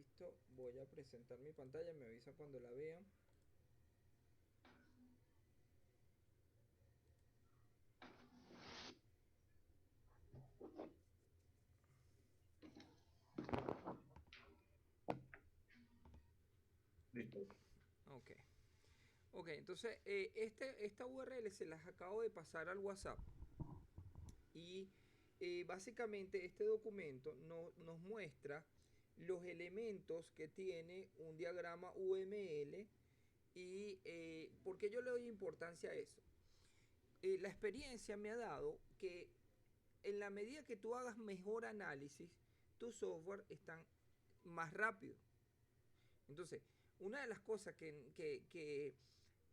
Listo, voy a presentar mi pantalla, me avisa cuando la vean. Listo. Ok. Ok, entonces esta URL se las acabo de pasar al WhatsApp y básicamente este documento nos muestra los elementos que tiene un diagrama UML y por qué yo le doy importancia a eso. La experiencia me ha dado que en la medida que tú hagas mejor análisis, tu software está más rápido. Entonces, una de las cosas que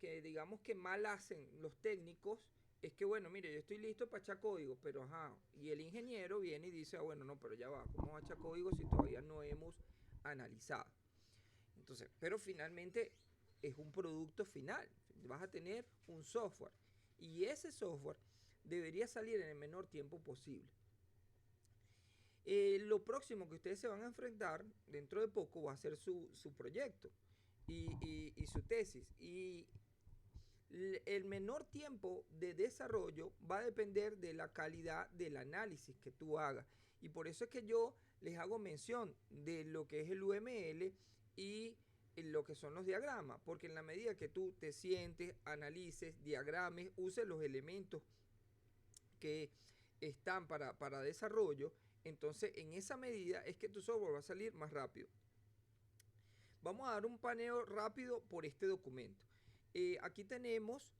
digamos que mal hacen los técnicos es que, bueno, mire, yo estoy listo para echar código, pero ajá, y el ingeniero viene y dice, bueno, no, pero ya va, ¿cómo va a echar código si todavía no hemos analizado? Entonces, pero finalmente es un producto final, vas a tener un software y ese software debería salir en el menor tiempo posible. Lo próximo que ustedes se van a enfrentar dentro de poco va a ser su proyecto y su tesis. Y el menor tiempo de desarrollo va a depender de la calidad del análisis que tú hagas. Y por eso es que yo les hago mención de lo que es el UML y lo que son los diagramas. Porque en la medida que tú te sientes, analices, diagrames, uses los elementos que están para desarrollo, entonces en esa medida es que tu software va a salir más rápido. Vamos a dar un paneo rápido por este documento. Aquí tenemos,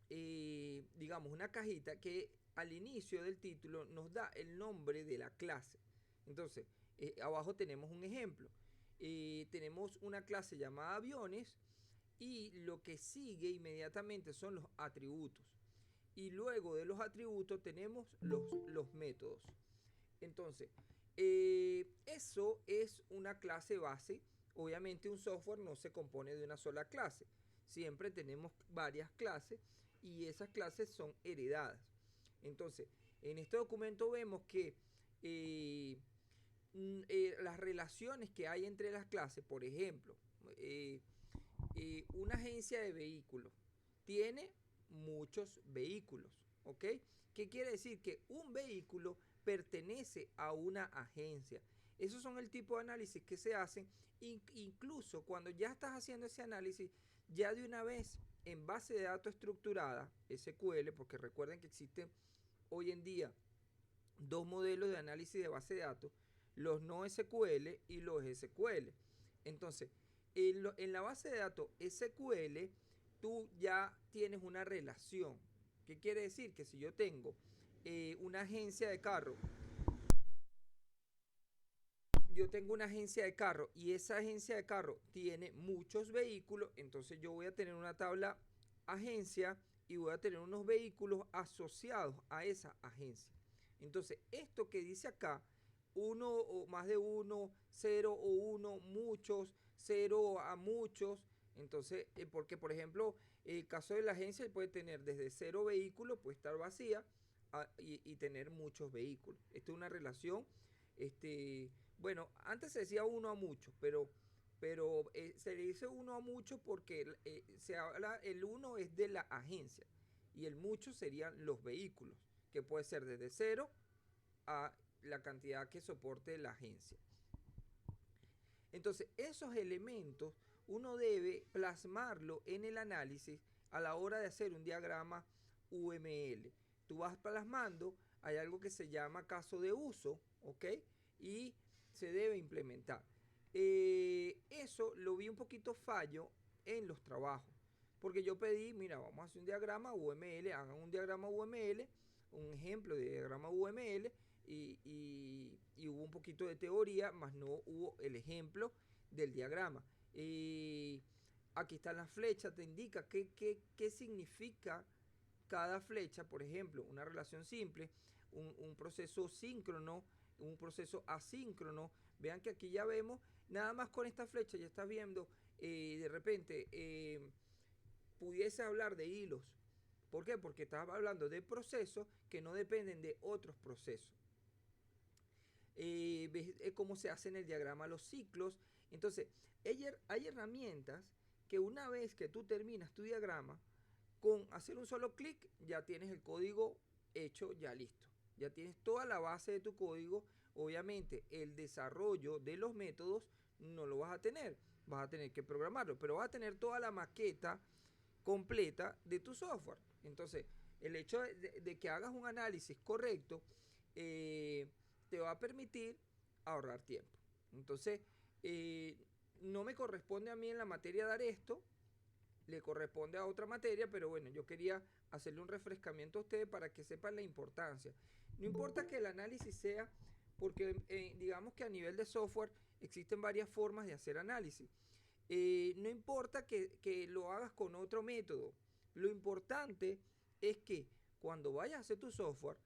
digamos, una cajita que al inicio del título nos da el nombre de la clase. Entonces, abajo tenemos un ejemplo. Tenemos una clase llamada aviones y lo que sigue inmediatamente son los atributos. Y luego de los atributos tenemos los métodos. Entonces, eso es una clase base. Obviamente un software no se compone de una sola clase. Siempre tenemos varias clases y esas clases son heredadas. Entonces, en este documento vemos que eh, las relaciones que hay entre las clases, por ejemplo, una agencia de vehículos tiene muchos vehículos, ¿ok? ¿Qué quiere decir? Que un vehículo pertenece a una agencia. Esos son el tipo de análisis que se hacen, incluso cuando ya estás haciendo ese análisis, ya de una vez en base de datos estructurada, SQL, porque recuerden que existen hoy en día dos modelos de análisis de base de datos, los no SQL y los SQL. Entonces, en la base de datos SQL, tú ya tienes una relación. ¿Qué quiere decir? Que si yo tengo una agencia de carro, yo tengo una agencia de carro y esa agencia de carro tiene muchos vehículos, entonces yo voy a tener una tabla agencia y voy a tener unos vehículos asociados a esa agencia. Entonces, esto que dice acá, uno o más de uno, cero o uno, muchos, cero a muchos. Entonces, porque por ejemplo, el caso de la agencia puede tener desde cero vehículos, puede estar vacía y tener muchos vehículos. Esta es una relación, bueno, antes se decía uno a muchos, pero se le dice uno a muchos porque se habla, el uno es de la agencia y el mucho serían los vehículos, que puede ser desde cero a la cantidad que soporte la agencia. Entonces, esos elementos uno debe plasmarlo en el análisis a la hora de hacer un diagrama UML. Tú vas plasmando, hay algo que se llama caso de uso, ¿ok? Y se debe implementar. Eso lo vi un poquito fallo en los trabajos, porque yo pedí, mira, vamos a hacer un diagrama UML, hagan un diagrama UML, un ejemplo de diagrama UML, y hubo un poquito de teoría, más no hubo el ejemplo del diagrama. Aquí está la flecha, te indica qué significa cada flecha, por ejemplo, una relación simple, un proceso síncrono, un proceso asíncrono. Vean que aquí ya vemos, nada más con esta flecha ya estás viendo, de repente, pudiese hablar de hilos. ¿Por qué? Porque estás hablando de procesos que no dependen de otros procesos. ves cómo se hace en el diagrama los ciclos. Entonces, hay herramientas que una vez que tú terminas tu diagrama, con hacer un solo clic ya tienes el código hecho, ya listo. Ya tienes toda la base de tu código. Obviamente el desarrollo de los métodos no lo vas a tener. Vas a tener que programarlo, pero vas a tener toda la maqueta completa de tu software. Entonces, el hecho de que hagas un análisis correcto eh, te va a permitir ahorrar tiempo. Entonces, eh, no me corresponde a mí en la materia dar esto, le corresponde a otra materia, pero bueno, yo quería hacerle un refrescamiento a ustedes para que sepan la importancia. No importa que el análisis sea, porque digamos que a nivel de software existen varias formas de hacer análisis. No importa que lo hagas con otro método. Lo importante es que cuando vayas a hacer tu software,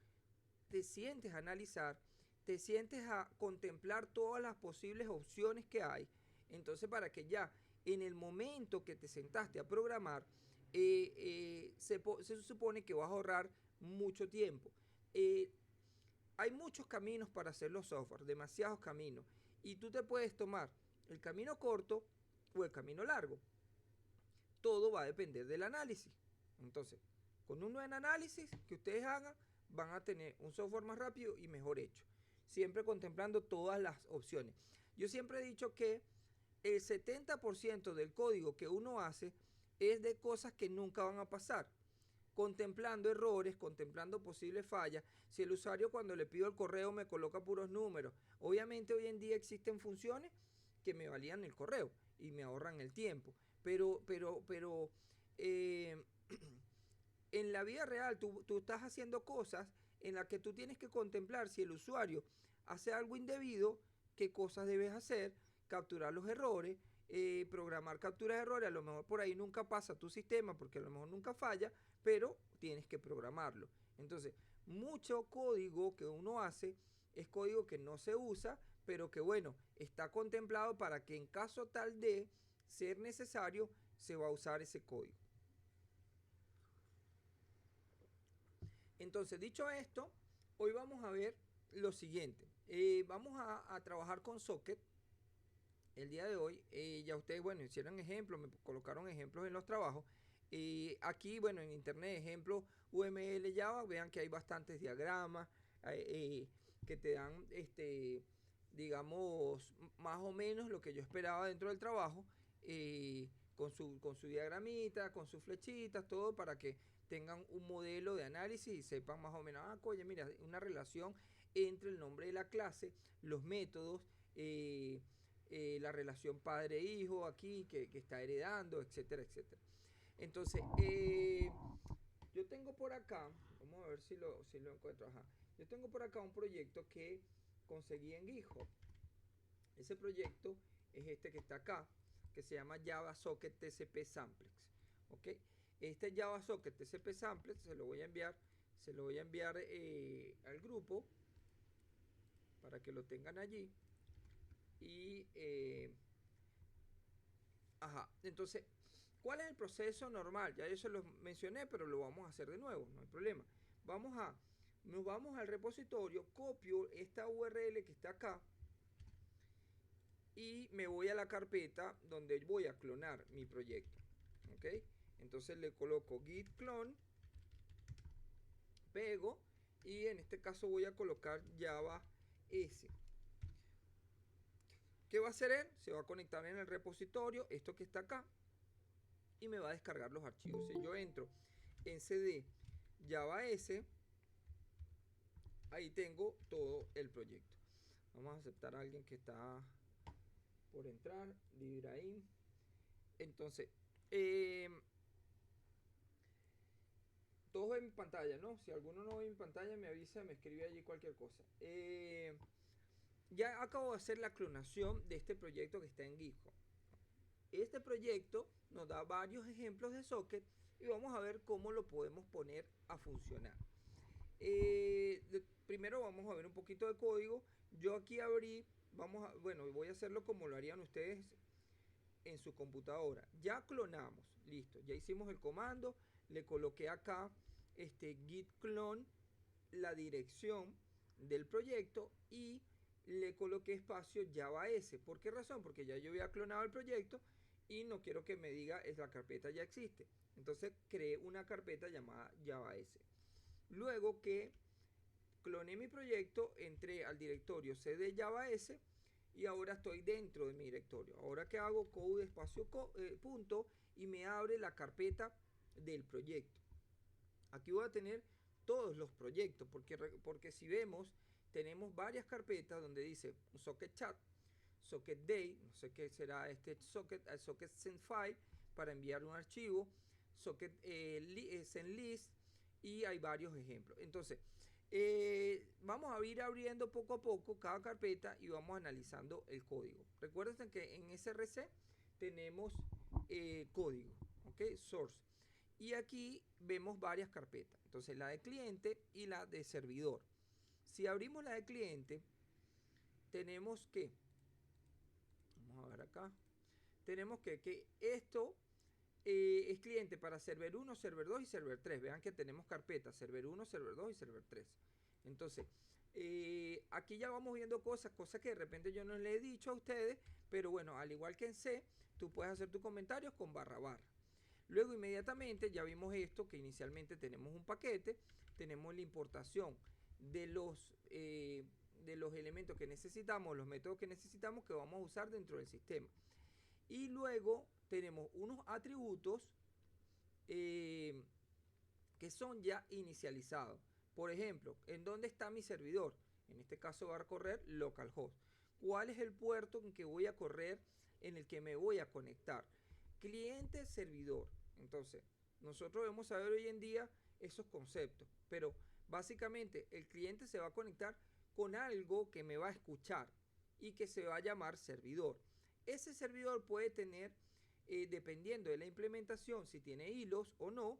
te sientes a analizar, te sientes a contemplar todas las posibles opciones que hay. Entonces, para que ya en el momento que te sentaste a programar, se supone que vas a ahorrar mucho tiempo. Eh, Hay muchos caminos para hacer los software, demasiados caminos. Y tú te puedes tomar el camino corto o el camino largo. Todo va a depender del análisis. Entonces, con un buen análisis que ustedes hagan, van a tener un software más rápido y mejor hecho. Siempre contemplando todas las opciones. Yo siempre he dicho que el 70% del código que uno hace es de cosas que nunca van a pasar. Contemplando errores, contemplando posibles fallas. Si el usuario cuando le pido el correo me coloca puros números, obviamente hoy en día existen funciones que me valían el correo y me ahorran el tiempo. Pero eh, en la vida real tú estás haciendo cosas en las que tú tienes que contemplar si el usuario hace algo indebido, qué cosas debes hacer, capturar los errores, programar capturas de errores. A lo mejor por ahí nunca pasa tu sistema porque a lo mejor nunca falla, pero tienes que programarlo. Entonces, mucho código que uno hace es código que no se usa, pero que bueno, está contemplado para que en caso tal de ser necesario, se va a usar ese código. Entonces, dicho esto, hoy vamos a ver lo siguiente. Vamos a trabajar con Socket el día de hoy. Ya ustedes, bueno, hicieron ejemplos, me colocaron ejemplos en los trabajos. Aquí, bueno, en internet, ejemplos UML Java, vean que hay bastantes diagramas que te dan, digamos, más o menos lo que yo esperaba dentro del trabajo, con su diagramita, con sus flechitas, todo para que tengan un modelo de análisis y sepan más o menos, oye, mira, una relación entre el nombre de la clase, los métodos, la relación padre-hijo aquí que está heredando, etcétera, etcétera. Entonces, yo tengo por acá, vamos a ver si lo encuentro, ajá. Yo tengo por acá un proyecto que conseguí en GitHub. Ese proyecto es este que está acá, que se llama Java Socket TCP Samplex. ¿Ok? Este Java Socket TCP Samplex se lo voy a enviar, al grupo para que lo tengan allí. Y, ajá, entonces, ¿cuál es el proceso normal? Ya yo se lo mencioné, pero lo vamos a hacer de nuevo, no hay problema. Nos vamos al repositorio, copio esta URL que está acá y me voy a la carpeta donde voy a clonar mi proyecto. ¿Ok? Entonces le coloco git clone, pego y en este caso voy a colocar Java S. ¿Qué va a hacer él? Se va a conectar en el repositorio, esto que está acá, y me va a descargar los archivos. Si yo entro en cd Java S, ahí tengo todo el proyecto. Vamos a aceptar a alguien que está por entrar, Ibrahim. Entonces, todos ven mi pantalla, ¿no? Si alguno no ve mi pantalla, me avisa, me escribe allí cualquier cosa. Ya acabo de hacer la clonación de este proyecto que está en GitHub. Este proyecto nos da varios ejemplos de socket y vamos a ver cómo lo podemos poner a funcionar. Primero vamos a ver un poquito de código. Yo aquí abrí, bueno, voy a hacerlo como lo harían ustedes en su computadora. Ya clonamos, listo, ya hicimos el comando, le coloqué acá git clone, la dirección del proyecto y le coloqué espacio Java S. ¿Por qué razón? Porque ya yo había clonado el proyecto y no quiero que me diga es la carpeta ya existe. Entonces creé una carpeta llamada Java S. Luego que cloné mi proyecto, entré al directorio cd Java S y ahora estoy dentro de mi directorio. Ahora que hago code espacio punto y me abre la carpeta del proyecto. Aquí voy a tener todos los proyectos porque si vemos tenemos varias carpetas donde dice socket chat, socket day, no sé qué será este socket, socket send file para enviar un archivo, socket send list y hay varios ejemplos. Entonces vamos a ir abriendo poco a poco cada carpeta y vamos analizando el código. Recuerden que en SRC tenemos código, ¿ok? Source. Y aquí vemos varias carpetas. Entonces la de cliente y la de servidor. Si abrimos la de cliente, tenemos que, vamos a ver acá, tenemos que esto es cliente para server 1, server 2 y server 3. Vean que tenemos carpetas server 1, server 2 y server 3. Entonces, aquí ya vamos viendo cosas que de repente yo no les he dicho a ustedes, pero bueno, al igual que en C, tú puedes hacer tus comentarios con barra barra. Luego inmediatamente ya vimos esto, que inicialmente tenemos un paquete, tenemos la importación de los elementos que necesitamos, los métodos que necesitamos que vamos a usar dentro del sistema. Y luego tenemos unos atributos que son ya inicializados. Por ejemplo, ¿en dónde está mi servidor? En este caso va a correr localhost. ¿Cuál es el puerto en que voy a correr, en el que me voy a conectar? Cliente, servidor. Entonces, nosotros debemos saber hoy en día esos conceptos, pero básicamente el cliente se va a conectar con algo que me va a escuchar y que se va a llamar servidor. Ese servidor puede tener, dependiendo de la implementación, si tiene hilos o no,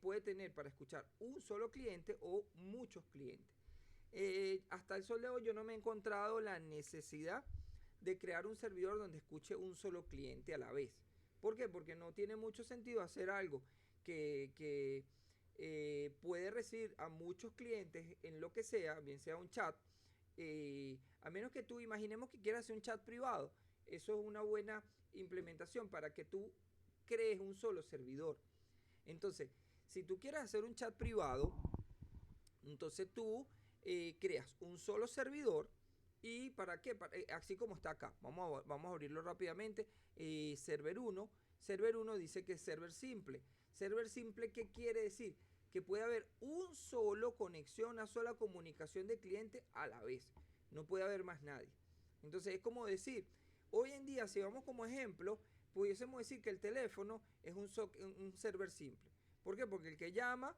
puede tener para escuchar un solo cliente o muchos clientes. Hasta el sol de hoy yo no me he encontrado la necesidad de crear un servidor donde escuche un solo cliente a la vez. ¿Por qué? Porque no tiene mucho sentido hacer algo que puede recibir a muchos clientes en lo que sea, bien sea un chat, a menos que tú imaginemos que quieras hacer un chat privado. Eso es una buena implementación para que tú crees un solo servidor. Entonces, si tú quieres hacer un chat privado, entonces tú creas un solo servidor. ¿Y para qué? Así como está acá. Vamos a abrirlo rápidamente. Server 1. Server 1 dice que es server simple. Server simple, ¿qué quiere decir? Que puede haber un solo conexión, una sola comunicación de cliente a la vez. No puede haber más nadie. Entonces es como decir, hoy en día, si vamos como ejemplo, pudiésemos decir que el teléfono es un server simple. ¿Por qué? Porque el que llama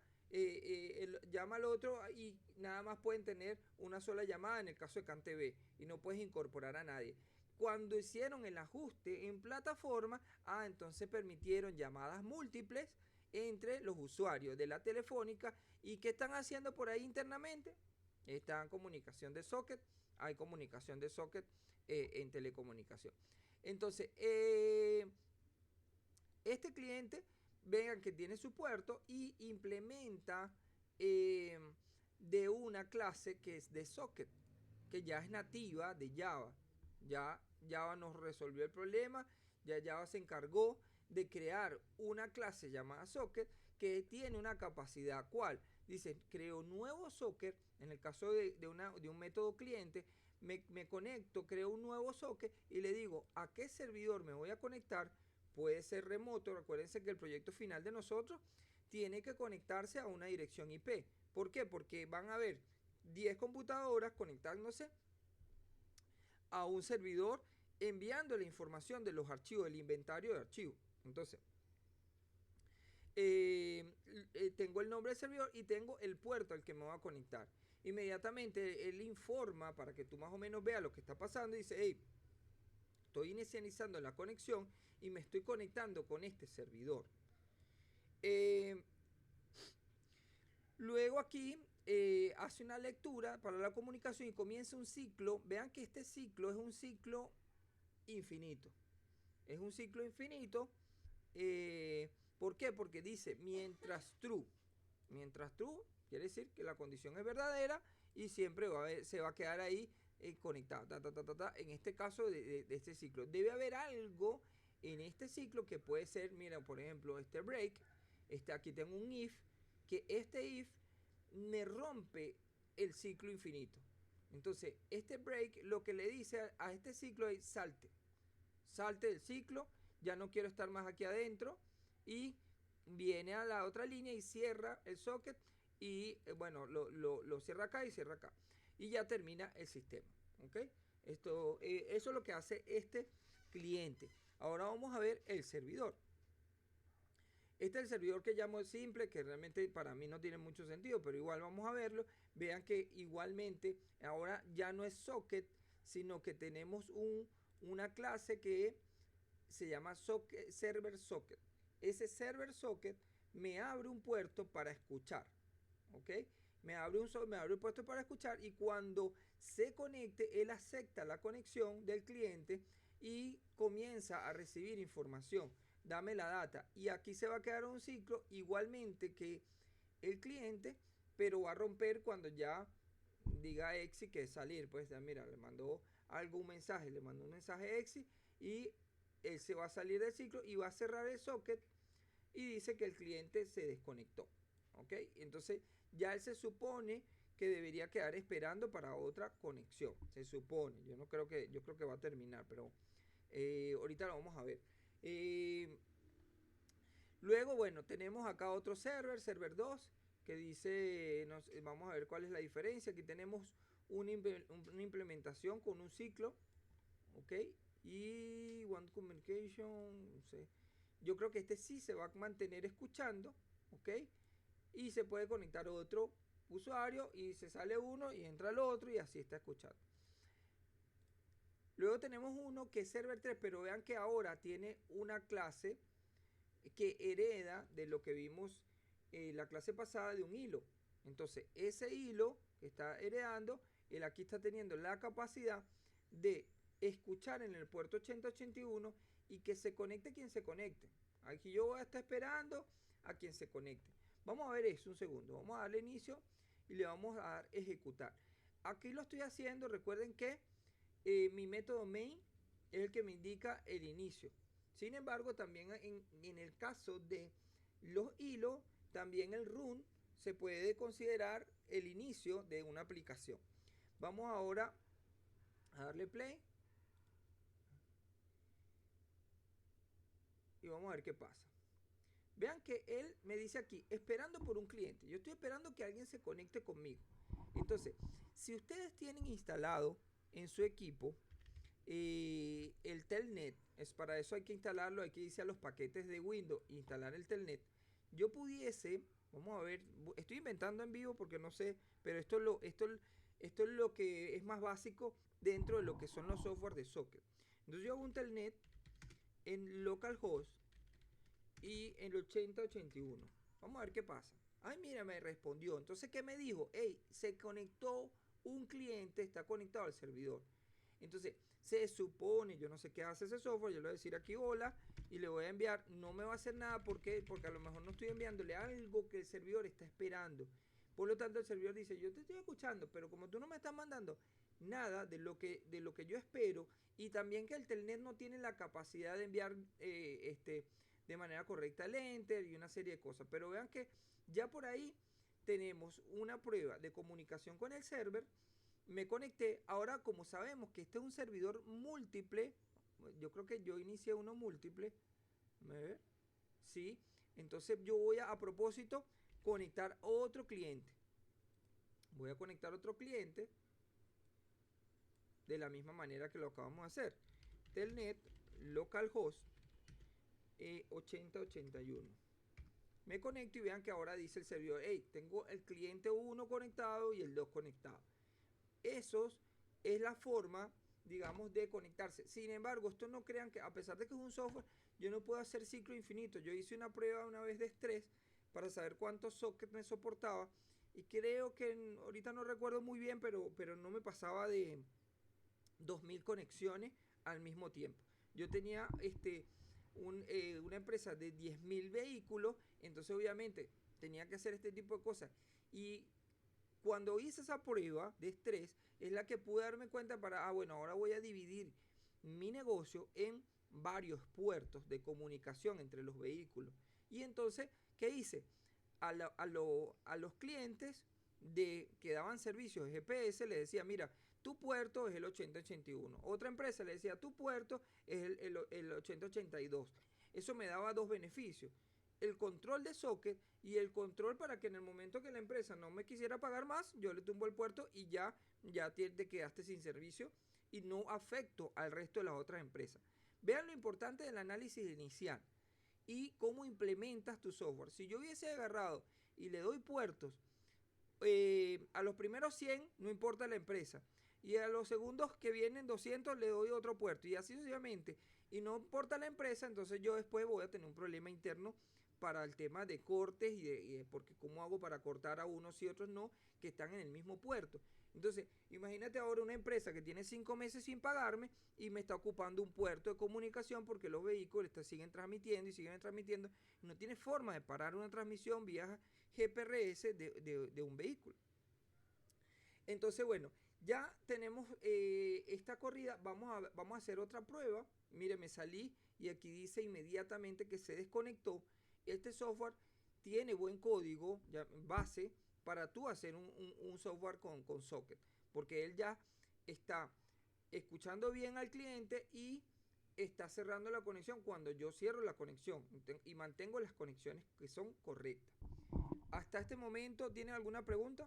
llama al otro y nada más pueden tener una sola llamada en el caso de CanTV y no puedes incorporar a nadie. Cuando hicieron el ajuste en plataforma, entonces permitieron llamadas múltiples entre los usuarios de la telefónica. ¿Y qué están haciendo por ahí internamente? Están comunicación de socket, hay comunicación de socket en telecomunicación. Entonces, este cliente, vean que tiene su puerto y implementa de una clase que es de socket, que ya es nativa de Java. Ya Java nos resolvió el problema, ya Java se encargó de crear una clase llamada socket que tiene una capacidad. ¿Cuál? Dice, creo nuevo socket, en el caso de un método cliente, me conecto, creo un nuevo socket y le digo a qué servidor me voy a conectar. Puede ser remoto. Recuérdense que el proyecto final de nosotros tiene que conectarse a una dirección IP. ¿Por qué? Porque van a haber 10 computadoras conectándose a un servidor enviando la información de los archivos, el inventario de archivos. Entonces, tengo el nombre del servidor y tengo el puerto al que me voy a conectar. Inmediatamente él informa para que tú más o menos veas lo que está pasando y dice, hey, estoy inicializando la conexión y me estoy conectando con este servidor. Luego aquí hace una lectura para la comunicación y comienza un ciclo. Vean que este ciclo es un ciclo infinito. Es un ciclo infinito. ¿Por qué? Porque dice mientras true. Mientras true quiere decir que la condición es verdadera y siempre se va a quedar ahí conectado, en este caso de este ciclo. Debe haber algo en este ciclo que puede ser, mira, por ejemplo, este break, aquí tengo un if, que este if me rompe el ciclo infinito. Entonces, este break lo que le dice a este ciclo es salte del ciclo, ya no quiero estar más aquí adentro, y viene a la otra línea y cierra el socket y bueno, lo cierra acá y cierra acá. Y ya termina el sistema. ¿Ok? Eso es lo que hace este cliente. Ahora vamos a ver el servidor. Este es el servidor que llamo simple, que realmente para mí no tiene mucho sentido, pero igual vamos a verlo. Vean que igualmente ahora ya no es socket, sino que tenemos una clase que se llama socket, server socket. Ese server socket me abre un puerto para escuchar. ¿Ok? Me abre un puerto para escuchar, y cuando se conecte, él acepta la conexión del cliente y comienza a recibir información. Dame la data. Y aquí se va a quedar un ciclo igualmente que el cliente, pero va a romper cuando ya diga exit, que es salir. Pues ya mira, le mandó algún mensaje, le mandó un mensaje exit y él se va a salir del ciclo y va a cerrar el socket y dice que el cliente se desconectó. ¿Ok? Entonces ya él se supone que debería quedar esperando para otra conexión. Se supone. Yo creo que va a terminar, pero ahorita lo vamos a ver. Luego, bueno, tenemos acá otro server 2, que dice, vamos a ver cuál es la diferencia. Aquí tenemos una implementación con un ciclo, ¿ok? Y One Communication, no sé. Yo creo que este sí se va a mantener escuchando, ¿ok? Y se puede conectar otro usuario y se sale uno y entra el otro y así está escuchando. Luego tenemos uno que es server 3, pero vean que ahora tiene una clase que hereda de lo que vimos la clase pasada, de un hilo. Entonces ese hilo que está heredando, él aquí está teniendo la capacidad de escuchar en el puerto 8081 y que se conecte quien se conecte. Aquí yo voy a estar esperando a quien se conecte. Vamos a ver eso un segundo. Vamos a darle inicio y le vamos a dar ejecutar. Aquí lo estoy haciendo. Recuerden que mi método main es el que me indica el inicio. Sin embargo, también en el caso de los hilos, también el run se puede considerar el inicio de una aplicación. Vamos ahora a darle play y vamos a ver qué pasa. Vean que él me dice aquí, esperando por un cliente. Yo estoy esperando que alguien se conecte conmigo. Entonces, si ustedes tienen instalado en su equipo el Telnet, es para eso hay que instalarlo, hay que irse a los paquetes de Windows, instalar el Telnet. Yo pudiese, vamos a ver, estoy inventando en vivo porque no sé, pero esto es lo que es más básico dentro de lo que son los software de socket. Entonces yo hago un Telnet en localhost y en el 8081. Vamos a ver qué pasa. Ay, mira, me respondió. Entonces, ¿qué me dijo? Hey, se conectó un cliente, está conectado al servidor. Entonces, se supone, yo no sé qué hace ese software, yo le voy a decir aquí hola y le voy a enviar, no me va a hacer nada porque a lo mejor no estoy enviándole algo que el servidor está esperando. Por lo tanto, el servidor dice, yo te estoy escuchando, pero como tú no me estás mandando nada de lo que yo espero, y también que el Telnet no tiene la capacidad de enviar de manera correcta el enter y una serie de cosas. Pero vean que ya por ahí tenemos una prueba de comunicación con el server. Me conecté. Ahora, como sabemos que este es un servidor múltiple, yo creo que yo inicié uno múltiple. ¿Me ve? Sí. Entonces yo voy a propósito conectar otro cliente. Voy a conectar otro cliente de la misma manera que lo acabamos de hacer. Telnet localhost 8081. Me conecto y vean que ahora dice el servidor, hey, tengo el cliente 1 conectado y el 2 conectado. Esos es la forma, digamos, de conectarse. Sin embargo, esto no crean que, a pesar de que es un software, yo no puedo hacer ciclo infinito. Yo hice una prueba una vez de estrés para saber cuántos sockets me soportaba y creo que ahorita no recuerdo muy bien, pero no me pasaba de 2000 conexiones al mismo tiempo. Yo tenía una empresa de 10.000 vehículos, entonces obviamente tenía que hacer este tipo de cosas. Y cuando hice esa prueba de estrés, es la que pude darme cuenta para, bueno, ahora voy a dividir mi negocio en varios puertos de comunicación entre los vehículos. Y entonces, ¿qué hice? A los clientes que daban servicios de GPS le decía, mira, tu puerto es el 8081. Otra empresa le decía, tu puerto es el 8082. Eso me daba dos beneficios: el control de socket y el control para que en el momento que la empresa no me quisiera pagar más, yo le tumbo el puerto y ya te quedaste sin servicio y no afecto al resto de las otras empresas. Vean lo importante del análisis inicial y cómo implementas tu software. Si yo hubiese agarrado y le doy puertos a los primeros 100, no importa la empresa, y a los segundos que vienen 200 le doy otro puerto, y así sucesivamente, y no importa la empresa, entonces yo después voy a tener un problema interno para el tema de cortes porque cómo hago para cortar a unos y otros no, que están en el mismo puerto. Entonces, imagínate ahora una empresa que tiene 5 meses sin pagarme y me está ocupando un puerto de comunicación porque los vehículos siguen transmitiendo y siguen transmitiendo. No tiene forma de parar una transmisión vía GPRS de un vehículo. Entonces, bueno, ya tenemos esta corrida. Vamos a hacer otra prueba. Mire, me salí y aquí dice inmediatamente que se desconectó. Este software tiene buen código base para tú hacer un software con socket, porque él ya está escuchando bien al cliente y está cerrando la conexión cuando yo cierro la conexión y mantengo las conexiones que son correctas. Hasta este momento, ¿tienen alguna pregunta?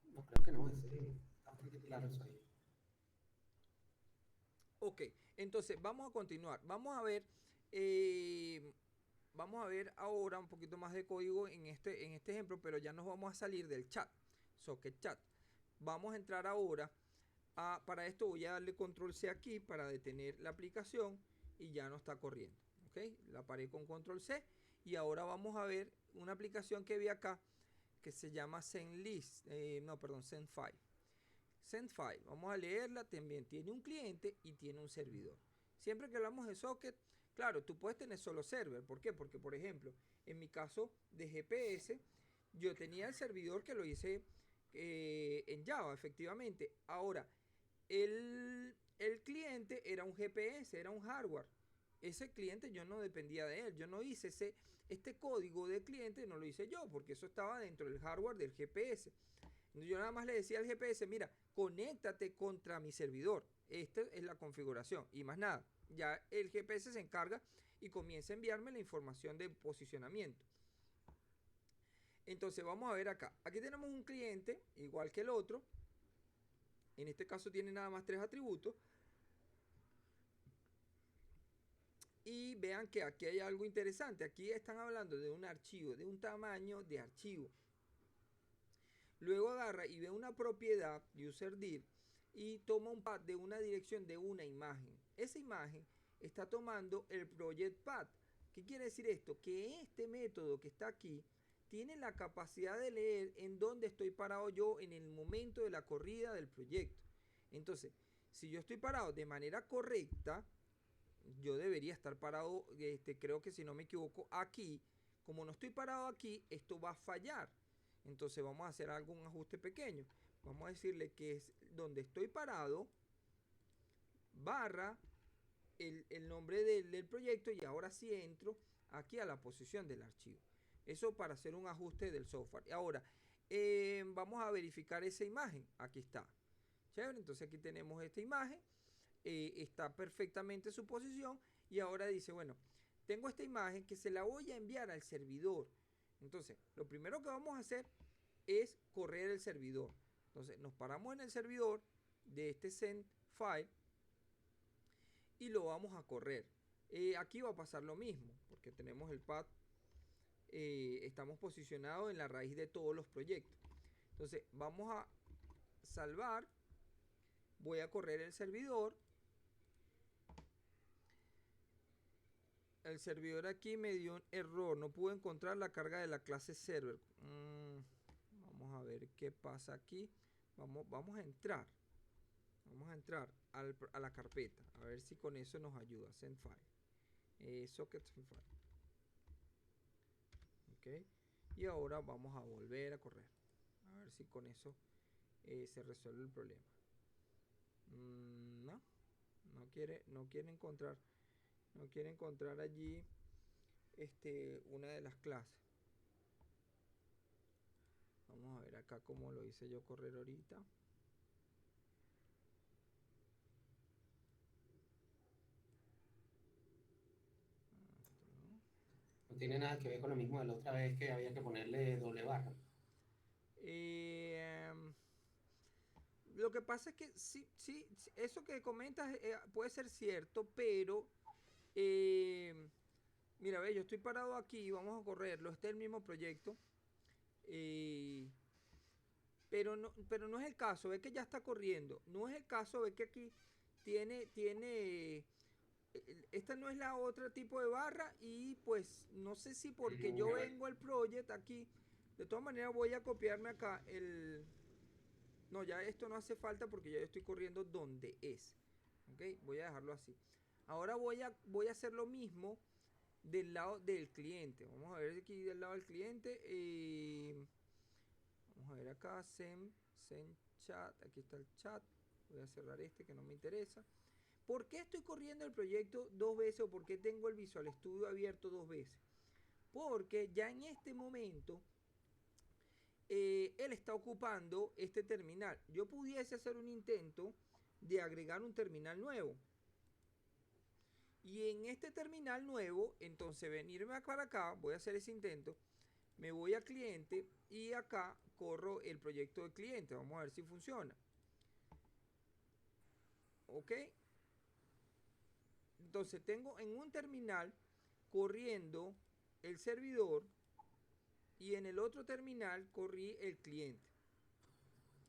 No, creo que no, ese está bastante claro eso ahí. Ok, entonces vamos a continuar. Eh, vamos a ver ahora un poquito más de código en este ejemplo, pero ya nos vamos a salir del chat, socket chat. Vamos a entrar ahora para esto voy a darle control C aquí para detener la aplicación y ya no está corriendo. Ok, la paré con control C y ahora vamos a ver una aplicación que vi acá que se llama SendList, no, perdón, SendFile. SendFile, vamos a leerla, también tiene un cliente y tiene un servidor. Siempre que hablamos de socket, claro, tú puedes tener solo server. ¿Por qué? Porque, por ejemplo, en mi caso de GPS, yo tenía el servidor que lo hice en Java, efectivamente. Ahora, el cliente era un GPS, era un hardware. Ese cliente yo no dependía de él. Yo no hice este código de cliente, no lo hice yo, porque eso estaba dentro del hardware del GPS. Yo nada más le decía al GPS, mira, conéctate contra mi servidor. Esta es la configuración y más nada. Ya el GPS se encarga y comienza a enviarme la información de posicionamiento. Entonces vamos a ver acá. Aquí tenemos un cliente igual que el otro. En este caso tiene nada más 3 atributos. Y vean que aquí hay algo interesante. Aquí están hablando de un archivo, de un tamaño de archivo. Luego agarra y ve una propiedad, userdir, y toma un path de una dirección de una imagen. Esa imagen está tomando el project path. ¿Qué quiere decir esto? Que este método que está aquí tiene la capacidad de leer en dónde estoy parado yo en el momento de la corrida del proyecto. Entonces, si yo estoy parado de manera correcta, yo debería estar parado, creo que si no me equivoco, aquí. Como no estoy parado aquí, esto va a fallar. Entonces vamos a hacer algún ajuste pequeño. Vamos a decirle que es donde estoy parado, barra el nombre del proyecto y ahora sí entro aquí a la posición del archivo. Eso para hacer un ajuste del software. Ahora, vamos a verificar esa imagen. Aquí está. Chévere, entonces aquí tenemos esta imagen. Está perfectamente su posición y ahora dice, bueno, tengo esta imagen que se la voy a enviar al servidor. Entonces, lo primero que vamos a hacer es correr el servidor. Entonces, nos paramos en el servidor de este send file y lo vamos a correr. Aquí va a pasar lo mismo, porque tenemos el path, estamos posicionados en la raíz de todos los proyectos. Entonces, vamos a salvar, voy a correr el servidor. El servidor aquí me dio un error, no pude encontrar la carga de la clase server. Vamos a ver qué pasa aquí. Vamos a entrar. Vamos a entrar a la carpeta. A ver si con eso nos ayuda. Send file. Socket send file. ¿ok? Y ahora vamos a volver a correr. A ver si con eso se resuelve el problema. No, no quiere encontrar allí una de las clases. Vamos a ver acá cómo lo hice yo correr ahorita. No tiene nada que ver con lo mismo de la otra vez que había que ponerle doble barra. Lo que pasa es que sí, eso que comentas puede ser cierto, pero mira, ve, yo estoy parado aquí, vamos a correrlo, este es el mismo proyecto, eh, pero no es el caso, ve que ya está corriendo, no es el caso, ve que aquí tiene, esta no es la otra tipo de barra y pues no sé si porque yo vengo al project aquí, de todas maneras voy a copiarme acá no, ya esto no hace falta porque ya yo estoy corriendo donde es. ¿Ok? Voy a dejarlo así. Ahora voy a hacer lo mismo del lado del cliente. Vamos a ver aquí del lado del cliente. Vamos a ver acá. Send chat. Aquí está el chat. Voy a cerrar este que no me interesa. ¿Por qué estoy corriendo el proyecto dos veces o por qué tengo el Visual Studio abierto dos veces? Porque ya en este momento él está ocupando este terminal. Yo pudiese hacer un intento de agregar un terminal nuevo. Y en este terminal nuevo, entonces venirme para acá, voy a hacer ese intento, me voy a cliente y acá corro el proyecto de cliente. Vamos a ver si funciona. ¿Ok? Entonces tengo en un terminal corriendo el servidor y en el otro terminal corrí el cliente.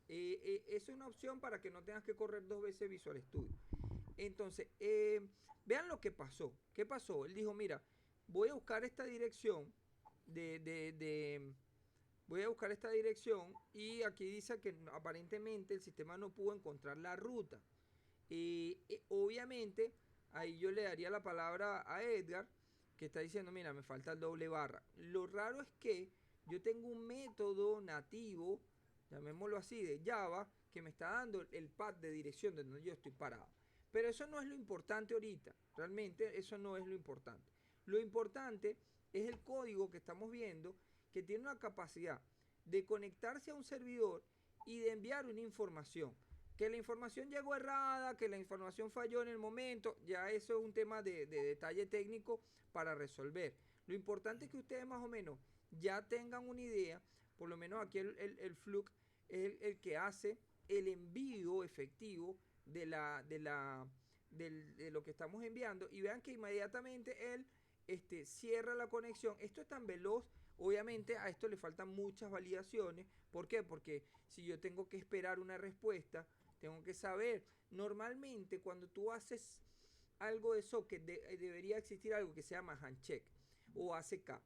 Es una opción para que no tengas que correr dos veces Visual Studio. Entonces, vean lo que pasó. ¿Qué pasó? Él dijo, mira, voy a buscar esta dirección voy a buscar esta dirección y aquí dice que aparentemente el sistema no pudo encontrar la ruta. Obviamente, ahí yo le daría la palabra a Edgar, que está diciendo, mira, me falta el doble barra. Lo raro es que yo tengo un método nativo, llamémoslo así, de Java, que me está dando el pad de dirección de donde yo estoy parado. Pero eso no es lo importante ahorita. Realmente eso no es lo importante. Lo importante es el código que estamos viendo que tiene una capacidad de conectarse a un servidor y de enviar una información. Que la información llegó errada, que la información falló en el momento, ya eso es un tema de detalle técnico para resolver. Lo importante es que ustedes más o menos ya tengan una idea, por lo menos aquí el Fluke es el que hace el envío efectivo de lo que estamos enviando y vean que inmediatamente él cierra la conexión. Esto es tan veloz. Obviamente a esto le faltan muchas validaciones. ¿Por qué? Porque si yo tengo que esperar una respuesta, tengo que saber. Normalmente cuando tú haces algo de socket, debería existir algo que se llama handshake o ACK.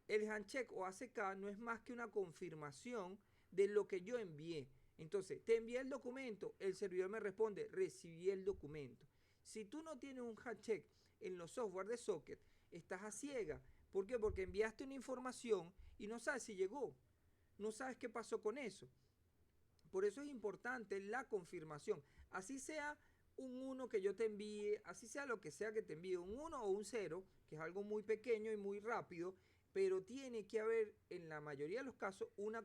El handshake o ACK no es más que una confirmación de lo que yo envié. Entonces, te envié el documento, el servidor me responde, recibí el documento. Si tú no tienes un handshake en los software de socket, estás a ciega. ¿Por qué? Porque enviaste una información y no sabes si llegó. No sabes qué pasó con eso. Por eso es importante la confirmación. Así sea un 1 que yo te envíe, así sea lo que sea que te envíe, un 1 o un 0, que es algo muy pequeño y muy rápido, pero tiene que haber en la mayoría de los casos una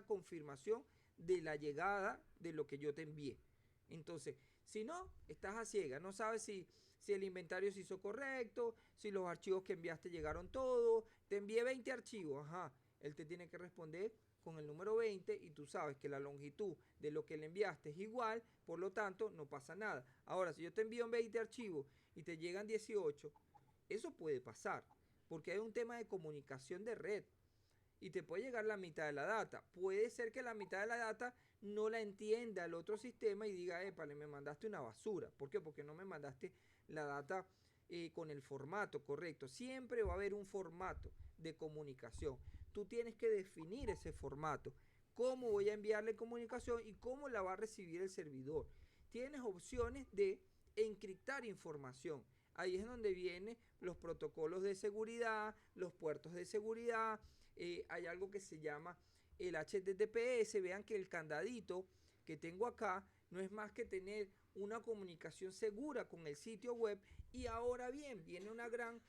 confirmación de la llegada de lo que yo te envié. Entonces, si no, estás a ciega, no sabes si el inventario se hizo correcto, si los archivos que enviaste llegaron todos. Te envié 20 archivos, ajá, él te tiene que responder con el número 20 y tú sabes que la longitud de lo que le enviaste es igual, por lo tanto no pasa nada. Ahora, si yo te envío 20 archivos y te llegan 18, eso puede pasar, porque hay un tema de comunicación de red y te puede llegar la mitad de la data. Puede ser que la mitad de la data no la entienda el otro sistema y diga, épale, me mandaste una basura. ¿Por qué? Porque no me mandaste la data con el formato correcto. Siempre va a haber un formato de comunicación. Tú tienes que definir ese formato. Cómo voy a enviarle comunicación y cómo la va a recibir el servidor. Tienes opciones de encriptar información. Ahí es donde vienen los protocolos de seguridad, los puertos de seguridad, hay algo que se llama el HTTPS. Vean que el candadito que tengo acá no es más que tener una comunicación segura con el sitio web. Y ahora bien, viene una gran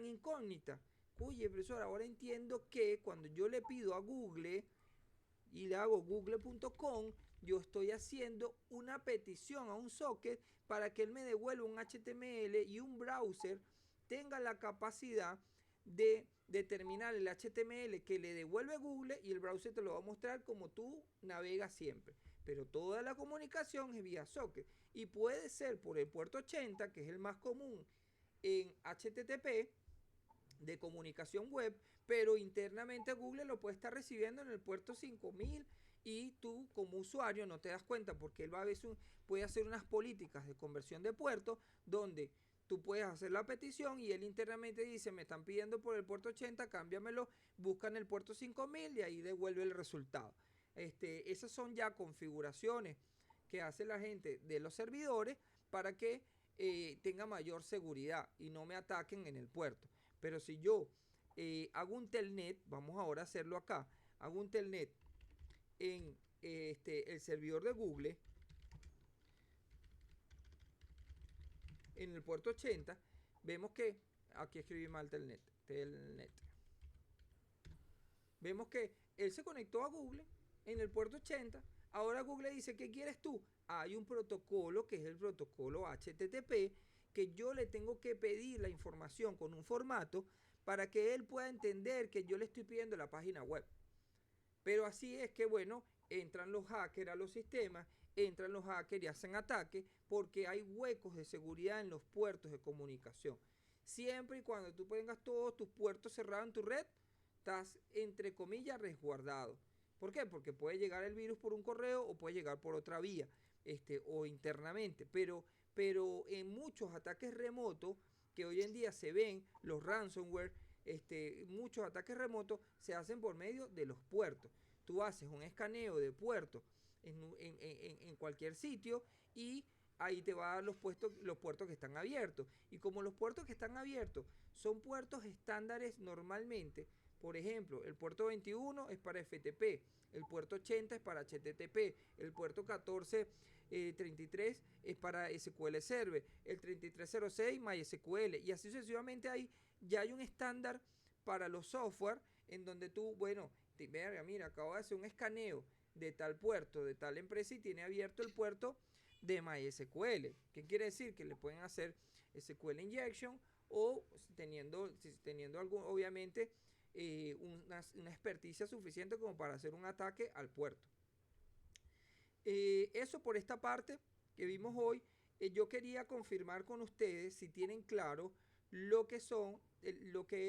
incógnita. Oye, profesor, ahora entiendo que cuando yo le pido a Google y le hago google.com, yo estoy haciendo una petición a un socket para que él me devuelva un HTML y un browser tenga la capacidad de determinar el HTML que le devuelve Google, y el browser te lo va a mostrar como tú navegas siempre. Pero toda la comunicación es vía socket y puede ser por el puerto 80, que es el más común en HTTP de comunicación web, pero internamente Google lo puede estar recibiendo en el puerto 5000 y tú como usuario no te das cuenta porque él va a veces puede hacer unas políticas de conversión de puertos donde tú puedes hacer la petición y él internamente dice, me están pidiendo por el puerto 80, cámbiamelo, buscan el puerto 5000 y ahí devuelve el resultado. Esas son ya configuraciones que hace la gente de los servidores para que tenga mayor seguridad y no me ataquen en el puerto. Pero si yo hago un telnet, vamos ahora a hacerlo acá, hago un telnet en el servidor de Google, en el puerto 80, vemos que, aquí escribí mal telnet, vemos que él se conectó a Google en el puerto 80, ahora Google dice, ¿qué quieres tú? Hay un protocolo que es el protocolo HTTP, que yo le tengo que pedir la información con un formato para que él pueda entender que yo le estoy pidiendo la página web. Pero así es que, bueno, entran los hackers a los sistemas, entran los hackers y hacen ataques porque hay huecos de seguridad en los puertos de comunicación. Siempre y cuando tú tengas todos tus puertos cerrados en tu red, estás, entre comillas, resguardado. ¿Por qué? Porque puede llegar el virus por un correo o puede llegar por otra vía, o internamente. Pero en muchos ataques remotos que hoy en día se ven, los ransomware, muchos ataques remotos se hacen por medio de los puertos. Tú haces un escaneo de puertos en cualquier sitio y ahí te va a dar los puertos que están abiertos. Y como los puertos que están abiertos son puertos estándares normalmente, por ejemplo, el puerto 21 es para FTP, el puerto 80 es para HTTP, el puerto 1433 es para SQL Server, el 3306 MySQL, y así sucesivamente ya hay un estándar para los software en donde tú, bueno, mira, acabo de hacer un escaneo de tal puerto, de tal empresa y tiene abierto el puerto de MySQL. ¿Qué quiere decir? Que le pueden hacer SQL injection o teniendo algo, obviamente, una experticia suficiente como para hacer un ataque al puerto. Eso por esta parte que vimos hoy. Yo quería confirmar con ustedes si tienen claro lo que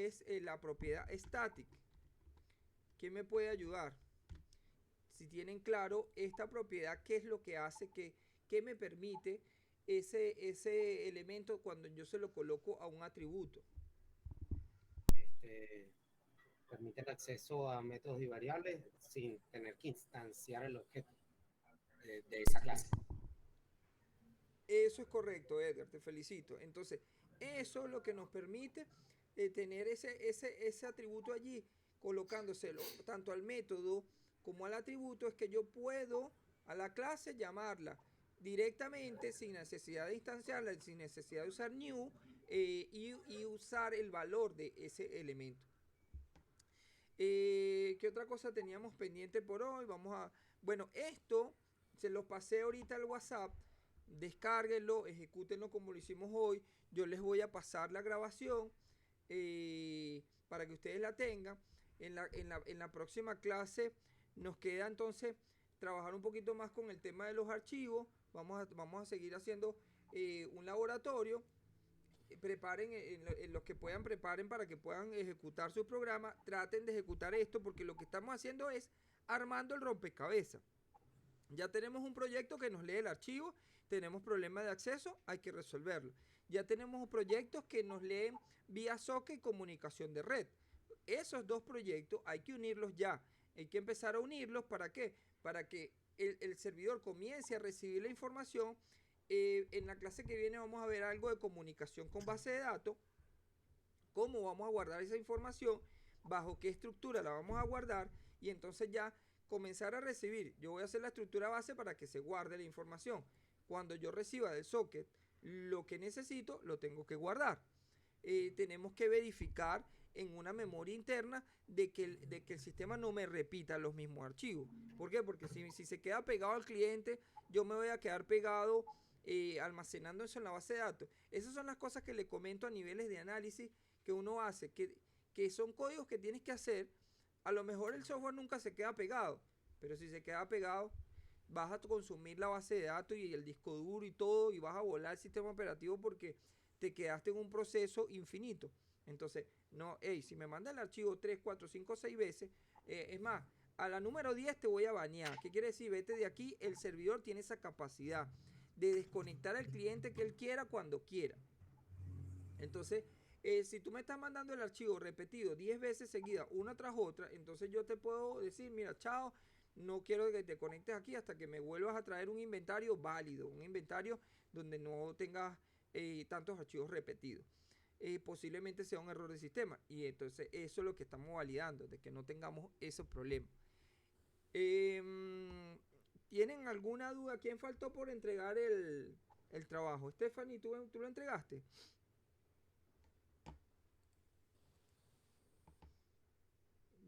es la propiedad static. ¿Quién me puede ayudar? Si tienen claro esta propiedad, ¿qué es lo que hace? ¿Qué me permite ese elemento cuando yo se lo coloco a un atributo? Permite el acceso a métodos y variables sin tener que instanciar el objeto de esa clase. Eso es correcto, Edgar, te felicito. Entonces, eso es lo que nos permite tener ese atributo allí, colocándoselo tanto al método como al atributo, es que yo puedo a la clase llamarla directamente sin necesidad de instanciarla, sin necesidad de usar new, y usar el valor de ese elemento. ¿Qué otra cosa teníamos pendiente por hoy? Bueno, esto se los pasé ahorita al WhatsApp. Descárguenlo, ejecútenlo como lo hicimos hoy. Yo les voy a pasar la grabación para que ustedes la tengan. En la próxima clase nos queda entonces trabajar un poquito más con el tema de los archivos. Vamos a seguir haciendo un laboratorio. Preparen, en los que puedan, preparen para que puedan ejecutar su programa. Traten de ejecutar esto porque lo que estamos haciendo es armando el rompecabezas. Ya tenemos un proyecto que nos lee el archivo, tenemos problemas de acceso, hay que resolverlo. Ya tenemos proyectos que nos leen vía socket y comunicación de red. Esos dos proyectos hay que unirlos ya. Hay que empezar a unirlos, ¿para qué? Para que el servidor comience a recibir la información. En la clase que viene vamos a ver algo de comunicación con base de datos, cómo vamos a guardar esa información, bajo qué estructura la vamos a guardar y entonces ya comenzar a recibir. Yo voy a hacer la estructura base para que se guarde la información. Cuando yo reciba del socket lo que necesito, lo tengo que guardar. Tenemos que verificar en una memoria interna de que el sistema no me repita los mismos archivos. ¿Por qué? Porque si se queda pegado al cliente, yo me voy a quedar pegado almacenando eso en la base de datos. Esas son las cosas que le comento a niveles de análisis que uno hace, que son códigos que tienes que hacer. A lo mejor el software nunca se queda pegado, pero si se queda pegado, vas a consumir la base de datos y el disco duro y todo, y vas a volar el sistema operativo porque te quedaste en un proceso infinito. Entonces, no, hey, si me manda el archivo 3, 4, 5, 6 veces, es más, a la número 10 te voy a banear. ¿Qué quiere decir? Vete de aquí, el servidor tiene esa capacidad de desconectar al cliente que él quiera cuando quiera. Entonces, si tú me estás mandando el archivo repetido 10 veces seguidas, una tras otra, entonces yo te puedo decir, mira, chao, no quiero que te conectes aquí hasta que me vuelvas a traer un inventario válido, un inventario donde no tengas tantos archivos repetidos. Posiblemente sea un error de sistema y entonces eso es lo que estamos validando, de que no tengamos esos problemas. ¿Tienen alguna duda? ¿Quién faltó por entregar el trabajo? Stephanie, ¿tú lo entregaste?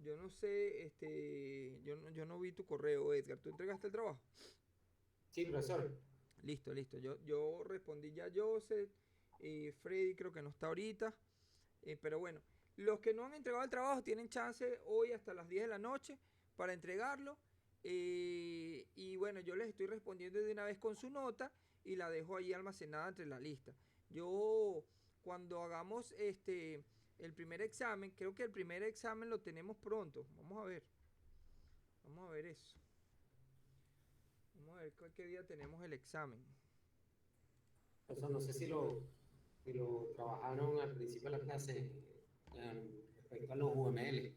Yo no sé, yo no vi tu correo, Edgar. ¿Tú entregaste el trabajo? Sí, profesor. Listo, listo. Yo respondí ya a Joseph. Freddy creo que no está ahorita. Pero bueno, los que no han entregado el trabajo tienen chance hoy hasta las 10 de la noche para entregarlo. Y bueno, yo les estoy respondiendo de una vez con su nota y la dejo ahí almacenada entre la lista. Yo, cuando hagamos el primer examen, creo que el primer examen lo tenemos pronto. Vamos a ver. Vamos a ver eso. Vamos a ver qué día tenemos el examen. Profesor, no sé si lo trabajaron al principio de la clase respecto a los UML.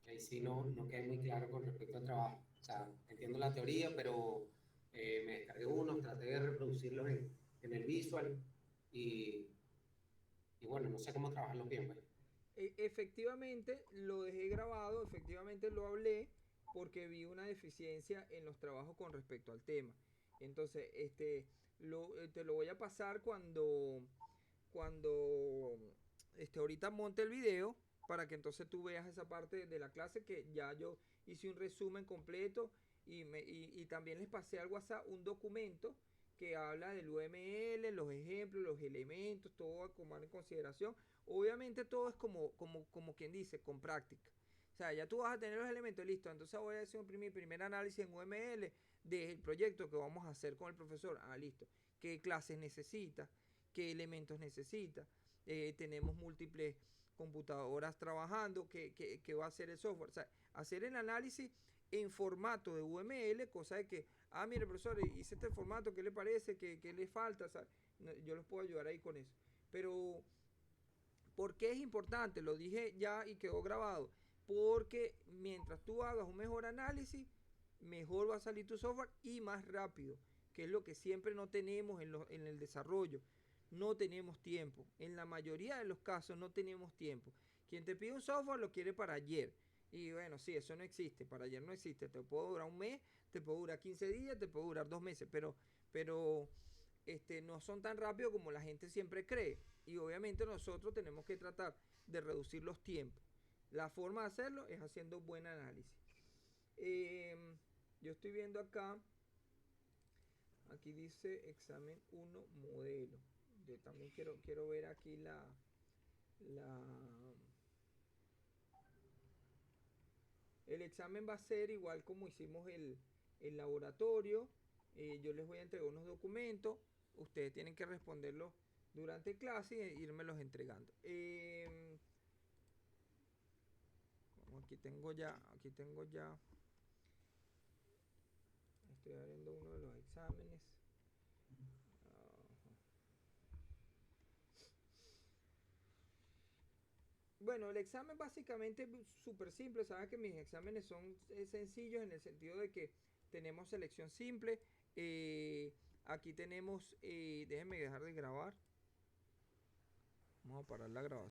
Ahí sí no quedé muy claro con respecto al trabajo. O sea, entiendo la teoría, pero me descargué unos, traté de reproducirlos en el visual y, y bueno, no sé cómo trabajarlos bien, pues. Efectivamente lo dejé grabado, efectivamente lo hablé porque vi una deficiencia en los trabajos con respecto al tema. Entonces, te lo voy a pasar cuando ahorita monte el video para que entonces tú veas esa parte de la clase que ya yo hice un resumen completo y también les pasé al WhatsApp un documento que habla del UML, los ejemplos, los elementos, todo a tomar en consideración. Obviamente todo es como quien dice, con práctica. O sea, ya tú vas a tener los elementos listos. Entonces voy a hacer un primer análisis en UML del proyecto que vamos a hacer con el profesor. Ah, listo. ¿Qué clases necesita? ¿Qué elementos necesita? Tenemos múltiples computadoras trabajando. ¿Qué va a hacer el software? O sea, hacer el análisis en formato de UML, cosa de que, mire, profesor, hice este formato, ¿qué le parece? ¿Qué le falta? O sea, yo los puedo ayudar ahí con eso. Pero ¿por qué es importante? Lo dije ya y quedó grabado. Porque mientras tú hagas un mejor análisis, mejor va a salir tu software y más rápido, que es lo que siempre no tenemos en el desarrollo. No tenemos tiempo. En la mayoría de los casos no tenemos tiempo. Quien te pide un software lo quiere para ayer. Y bueno, sí, eso no existe. Para ayer no existe. Te puedo durar un mes, te puedo durar 15 días, te puedo durar 2 meses. Pero no son tan rápidos como la gente siempre cree. Y obviamente nosotros tenemos que tratar de reducir los tiempos. La forma de hacerlo es haciendo buen análisis. Yo estoy viendo acá, aquí dice examen 1 modelo. Yo también quiero ver aquí el examen va a ser igual como hicimos el laboratorio. Yo les voy a entregar unos documentos. Ustedes tienen que responderlos durante clase e irmelos entregando. Aquí tengo ya. Estoy abriendo uno de los exámenes. Bueno, el examen básicamente es súper simple. Saben que mis exámenes son sencillos en el sentido de que tenemos selección simple. Aquí tenemos, déjenme dejar de grabar. Vamos a parar la grabación.